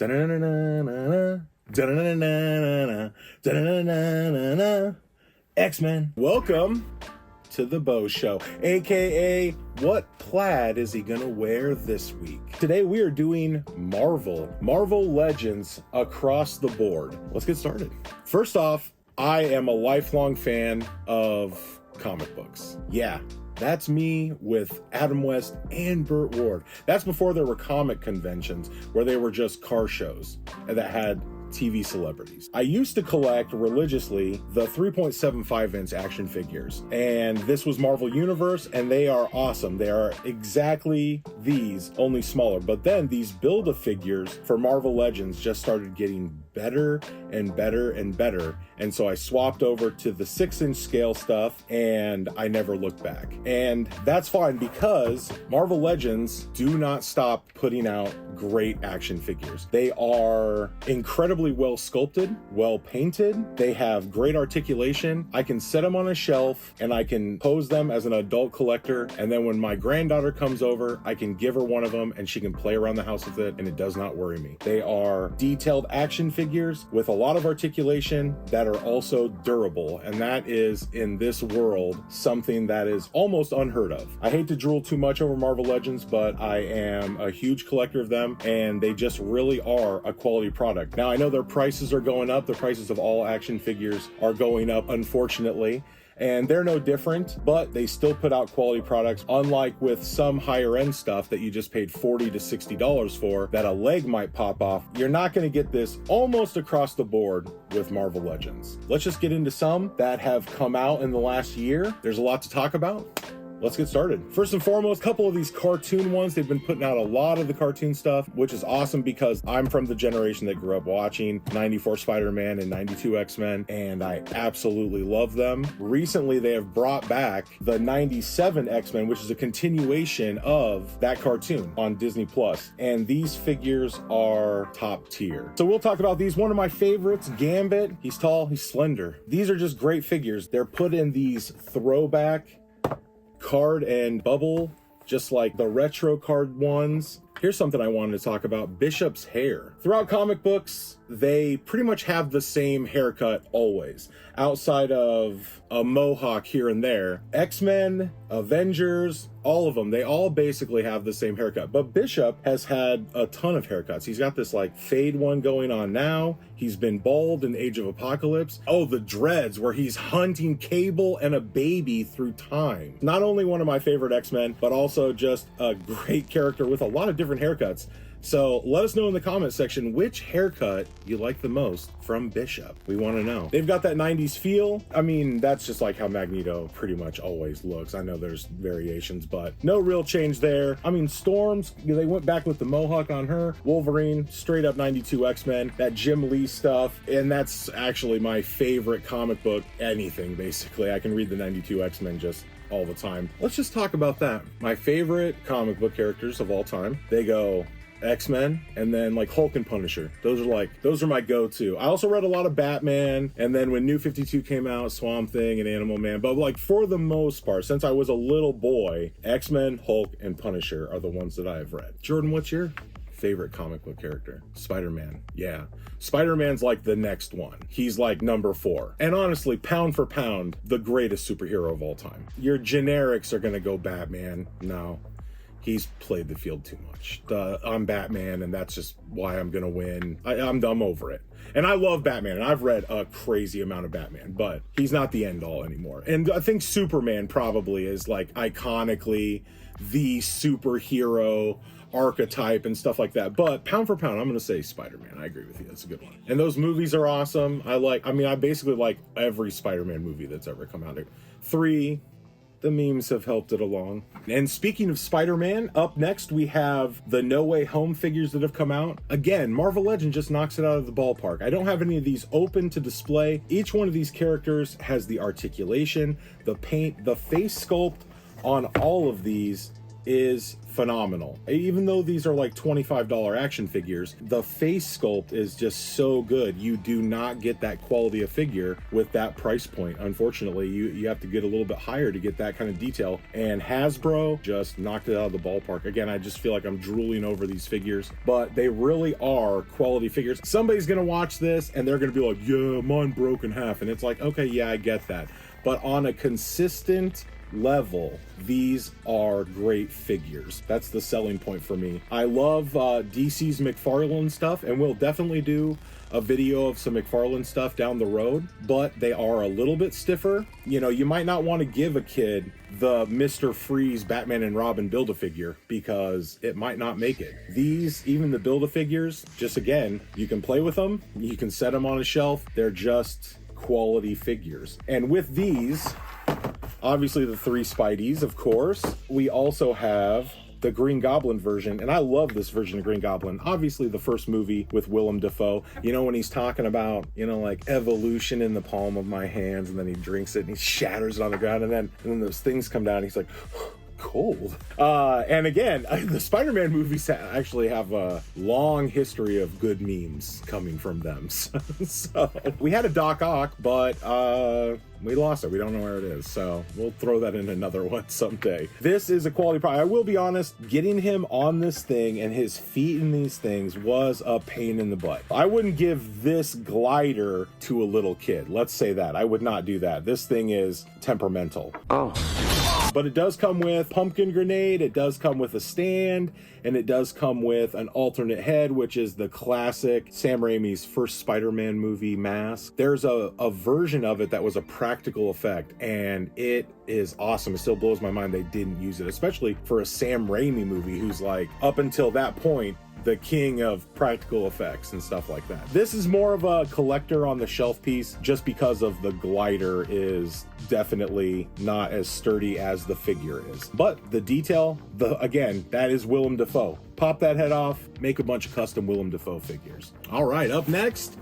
X-Men. Welcome to the Beau Show, aka what plaid is he gonna wear this week? Today we are doing Marvel Legends across the board. Let's get started. First off, I am a lifelong fan of comic books. Yeah, that's me with Adam West and Burt Ward. That's before there were comic conventions where they were just car shows that had TV celebrities. I used to collect religiously the 3.75 inch action figures, and this was Marvel Universe, and they are awesome. They are exactly these, only smaller. But then these Build-A-Figures for Marvel Legends just started getting better and better and better, and so I swapped over to the 6-inch scale stuff, and I never looked back. And that's fine, because Marvel Legends do not stop putting out great action figures. They are incredibly well sculpted, well painted. They have great articulation. I can set them on a shelf and I can pose them as an adult collector, and then when my granddaughter comes over, I can give her one of them and she can play around the house with it, and it does not worry me. They are detailed action figures with a lot of articulation that are also durable, and that is, in this world, something that is almost unheard of. I hate to drool too much over Marvel Legends, but I am a huge collector of them, and they just really are a quality product. Now, I know their prices are going up. The prices of all action figures are going up, unfortunately, and they're no different, but they still put out quality products, unlike with some higher end stuff that you just paid $40 to $60 for that a leg might pop off. You're not going to get this almost across the board with Marvel Legends. Let's just get into some that have come out in the last year. There's a lot to talk about. Let's get started. First and foremost, a couple of these cartoon ones. They've been putting out a lot of the cartoon stuff, which is awesome because I'm from the generation that grew up watching 94 Spider-Man and 92 X-Men, and I absolutely love them. Recently, they have brought back the 97 X-Men, which is a continuation of that cartoon on Disney+. And these figures are top tier. So we'll talk about these. One of my favorites, Gambit. He's tall, he's slender. These are just great figures. They're put in these throwback card and bubble, just like the retro card ones. Here's something I wanted to talk about: Bishop's hair. Throughout comic books, they pretty much have the same haircut always, outside of a mohawk here and there. X-Men, Avengers, all of them, they all basically have the same haircut. But Bishop has had a ton of haircuts. He's got this like fade one going on now. He's been bald in Age of Apocalypse. Oh, the dreads where he's hunting Cable and a baby through time. Not only one of my favorite X-Men, but also just a great character with a lot of different haircuts. So let us know in the comment section which haircut you like the most from Bishop. We want to know. They've got that 90s feel. I mean, that's just like how Magneto pretty much always looks. I know there's variations, but no real change there. I mean, Storms, they went back with the mohawk on her. Wolverine, straight up 92 X-Men, that Jim Lee stuff. And that's actually my favorite comic book, anything basically. I can read the 92 X-Men just all the time. Let's just talk about that. My favorite comic book characters of all time, they go X-Men, and then like Hulk and Punisher. Those are my go-to. I also read a lot of Batman, and then when New 52 came out, Swamp Thing and Animal Man. But like for the most part, since I was a little boy, X-Men, Hulk, and Punisher are the ones that I have read. Jordan, what's your favorite comic book character? Spider-Man. Yeah. Spider-Man's like the next one. He's like number 4. And honestly, pound for pound, the greatest superhero of all time. Your generics are gonna go Batman. No. He's played the field too much. I'm Batman, and that's just why I'm gonna win. I'm over it. And I love Batman, and I've read a crazy amount of Batman, but he's not the end all anymore. And I think Superman probably is like iconically the superhero archetype and stuff like that. But pound for pound, I'm gonna say Spider-Man. I agree with you. That's a good one. And those movies are awesome. I basically like every Spider-Man movie that's ever come out. 3. The memes have helped it along. And speaking of Spider-Man, up next we have the No Way Home figures that have come out. Again, Marvel Legends just knocks it out of the ballpark. I don't have any of these open to display. Each one of these characters has the articulation, the paint, the face sculpt on all of these is phenomenal. Even though these are like $25 action figures, the face sculpt is just so good. You do not get that quality of figure with that price point. Unfortunately, you have to get a little bit higher to get that kind of detail, and Hasbro just knocked it out of the ballpark. Again, I just feel like I'm drooling over these figures, but they really are quality figures. Somebody's gonna watch this and they're gonna be like, yeah, mine broke in half, and it's like, okay, yeah, I get that, but on a consistent level, these are great figures. That's the selling point for me. I love DC's McFarlane stuff, and we'll definitely do a video of some McFarlane stuff down the road, but they are a little bit stiffer. You know, you might not want to give a kid the Mr. Freeze Batman and Robin Build-A-Figure because it might not make it. These, even the Build-A-Figures, just again, you can play with them, you can set them on a shelf, they're just quality figures. And with these, obviously the 3 Spideys, of course. We also have the Green Goblin version, and I love this version of Green Goblin. Obviously the first movie with Willem Dafoe, you know, when he's talking about, you know, like evolution in the palm of my hands, and then he drinks it and he shatters it on the ground, and then those things come down and he's like, cold. And again, the Spider-Man movies actually have a long history of good memes coming from them. So we had a Doc Ock, but we lost it. We don't know where it is. So we'll throw that in another one someday. This is a quality product. I will be honest, getting him on this thing and his feet in these things was a pain in the butt. I wouldn't give this glider to a little kid. Let's say that. I would not do that. This thing is temperamental. Oh. But it does come with pumpkin grenade, it does come with a stand, and it does come with an alternate head, which is the classic Sam Raimi's first Spider-Man movie mask. There's a version of it that was a practical effect, and it is awesome. It still blows my mind they didn't use it, especially for a Sam Raimi movie who's like, up until that point, the king of practical effects and stuff like that. This is more of a collector on the shelf piece just because of the glider is definitely not as sturdy as the figure is. But the detail, again, that is Willem Dafoe. Pop that head off, make a bunch of custom Willem Dafoe figures. All right, up next,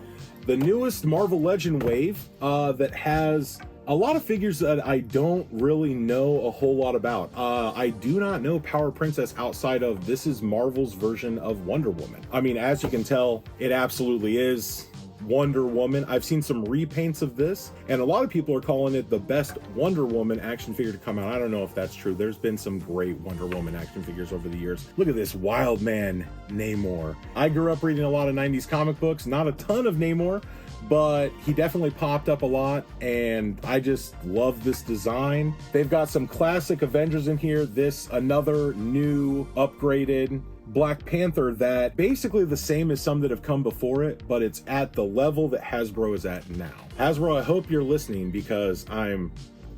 the newest Marvel Legend wave that has a lot of figures that I don't really know a whole lot about. I do not know Power Princess outside of this is Marvel's version of Wonder Woman. I mean, as you can tell, it absolutely is Wonder Woman. I've seen some repaints of this, and a lot of people are calling it the best Wonder Woman action figure to come out. I don't know if that's true. There's been some great Wonder Woman action figures over the years. Look at this Wild Man Namor. I grew up reading a lot of 90s comic books, not a ton of Namor, but he definitely popped up a lot, and I just love this design. They've got some classic Avengers in here. This, another new upgraded Black Panther that basically the same as some that have come before it, but it's at the level that Hasbro is at now. Hasbro, I hope you're listening because I'm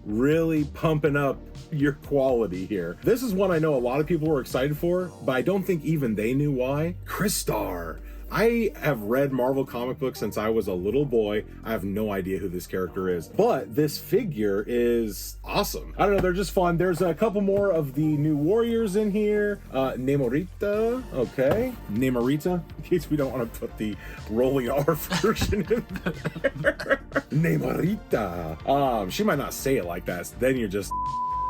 really pumping up your quality here. This is one I know a lot of people were excited for, but I don't think even they knew why. Crystar. I have read Marvel comic books since I was a little boy. I have no idea who this character is, but this figure is awesome. I don't know, they're just fun. There's a couple more of the new warriors in here. Namorita, okay. Namorita, in case we don't want to put the rolling R version in there. Namorita. She might not say it like that, then you're just...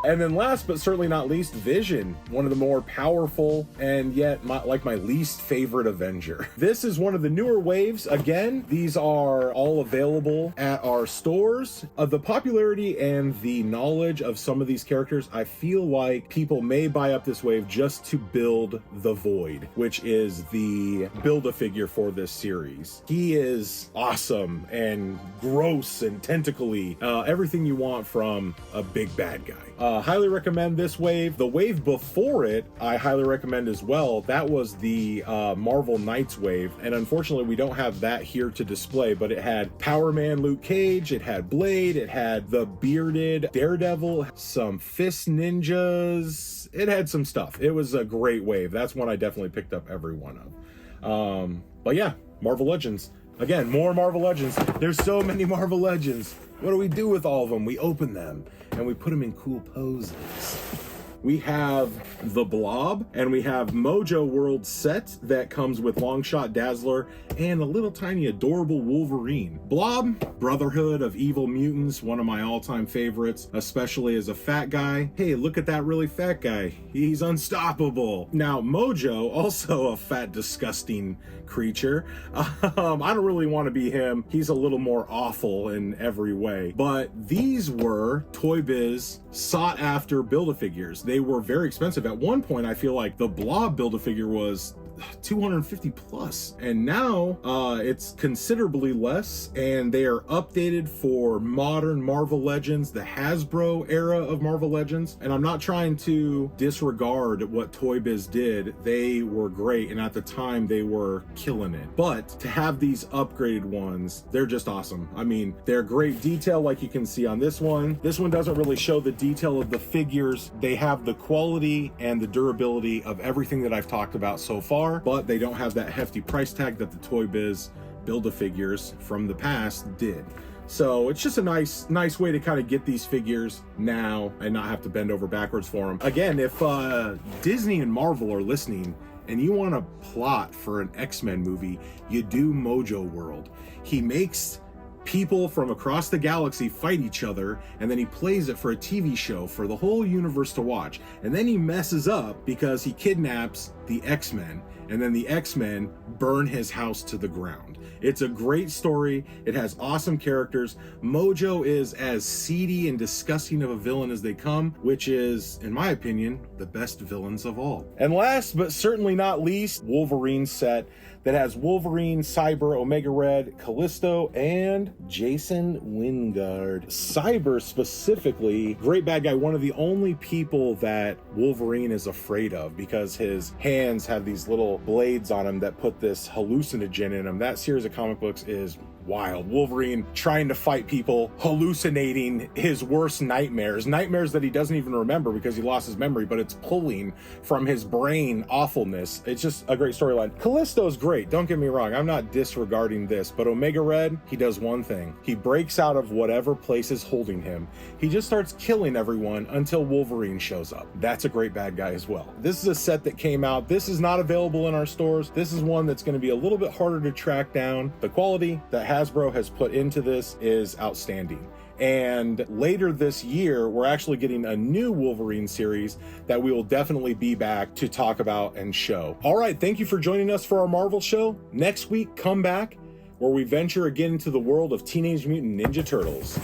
And then last but certainly not least, Vision, one of the more powerful and yet my least favorite Avenger. This is one of the newer waves. Again, these are all available at our stores. The popularity and the knowledge of some of these characters, I feel like people may buy up this wave just to build the Void, which is the Build-A-Figure for this series. He is awesome and gross and tentacly, everything you want from a big bad guy. Highly recommend this wave. The wave before it, I highly recommend as well. That was the Marvel Knights wave, and unfortunately we don't have that here to display, but it had Power Man Luke Cage, it had Blade, it had the bearded Daredevil, some fist ninjas, it had some stuff. It was a great wave. That's one I definitely picked up every one of. But yeah, Marvel Legends. Again, more Marvel Legends. There's so many Marvel Legends. What do we do with all of them? We open them and we put them in cool poses. we have the Blob, and we have Mojo World set that comes with Longshot Dazzler and a little tiny adorable Wolverine. Blob, Brotherhood of Evil Mutants, one of my all-time favorites, especially as a fat guy. Hey, look at that really fat guy. He's unstoppable. Now, Mojo, also a fat, disgusting creature. I don't really want to be him. He's a little more awful in every way. But these were Toy Biz sought after Build-A-Figures. They were very expensive. At one point, I feel like the Blob Build-A-Figure was 250 plus, and now it's considerably less, and they are updated for modern Marvel Legends, the Hasbro era of Marvel Legends. And I'm not trying to disregard what Toy Biz did. They were great, and at the time they were killing it. But to have these upgraded ones, they're just awesome. I mean, they're great detail, like you can see on this one. This one doesn't really show the detail of the figures. They have the quality and the durability of everything that I've talked about so far, but they don't have that hefty price tag that the Toy Biz Build-A-Figures from the past did. So it's just a nice way to kind of get these figures now and not have to bend over backwards for them. Again, if Disney and Marvel are listening and you want to plot for an X-Men movie, you do Mojo World. He makes people from across the galaxy fight each other, and then he plays it for a TV show for the whole universe to watch. And then he messes up because he kidnaps the X-Men, and then the X-Men burn his house to the ground. It's a great story. It has awesome characters. Mojo is as seedy and disgusting of a villain as they come, which is, in my opinion, the best villains of all. And last but certainly not least, Wolverine set that has Wolverine, Cyber, Omega Red, Callisto, and Jason Wingard. Cyber specifically, great bad guy, one of the only people that Wolverine is afraid of because his hands have these little blades on him that put this hallucinogen in him. That series of comic books is wild. Wolverine trying to fight people, hallucinating his worst nightmares that he doesn't even remember because he lost his memory, but it's pulling from his brain awfulness. It's just a great storyline. Callisto's great, don't get me wrong, I'm not disregarding this, but Omega Red, he does one thing. He breaks out of whatever place is holding him. He just starts killing everyone until Wolverine shows up. That's a great bad guy as well. This is a set that came out. This is not available in our stores. This is one that's going to be a little bit harder to track down. The quality that Hasbro has put into this is outstanding. And later this year, we're actually getting a new Wolverine series that we will definitely be back to talk about and show. All right, thank you for joining us for our Marvel show. Next week, come back where we venture again into the world of Teenage Mutant Ninja Turtles.